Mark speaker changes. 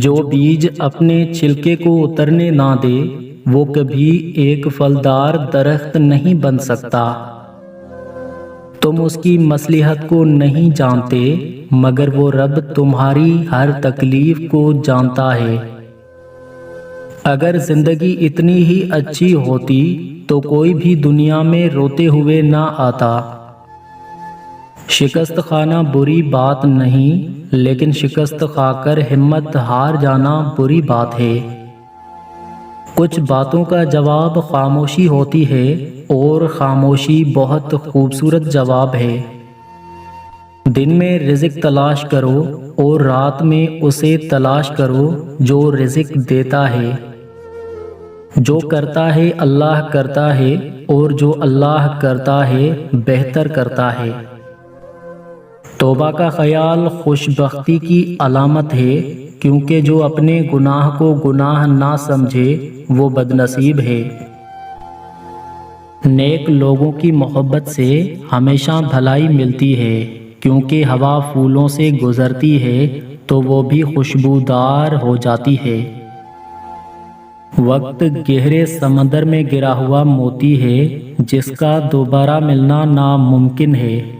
Speaker 1: جو بیج اپنے چھلکے کو اترنے نہ دے وہ کبھی ایک پھلدار درخت نہیں بن سکتا۔ تم اس کی مصلحت کو نہیں جانتے مگر وہ رب تمہاری ہر تکلیف کو جانتا ہے۔ اگر زندگی اتنی ہی اچھی ہوتی تو کوئی بھی دنیا میں روتے ہوئے نہ آتا۔ شکست کھانا بری بات نہیں لیکن شکست کھا کر ہمت ہار جانا بری بات ہے۔ کچھ باتوں کا جواب خاموشی ہوتی ہے اور خاموشی بہت خوبصورت جواب ہے۔ دن میں رزق تلاش کرو اور رات میں اسے تلاش کرو جو رزق دیتا ہے۔ جو کرتا ہے اللہ کرتا ہے اور جو اللہ کرتا ہے بہتر کرتا ہے۔ توبہ کا خیال خوش بختی کی علامت ہے کیونکہ جو اپنے گناہ کو گناہ نہ سمجھے وہ بدنصیب ہے۔ نیک لوگوں کی محبت سے ہمیشہ بھلائی ملتی ہے کیونکہ ہوا پھولوں سے گزرتی ہے تو وہ بھی خوشبودار ہو جاتی ہے۔ وقت گہرے سمندر میں گرا ہوا موتی ہے جس کا دوبارہ ملنا ناممکن ہے۔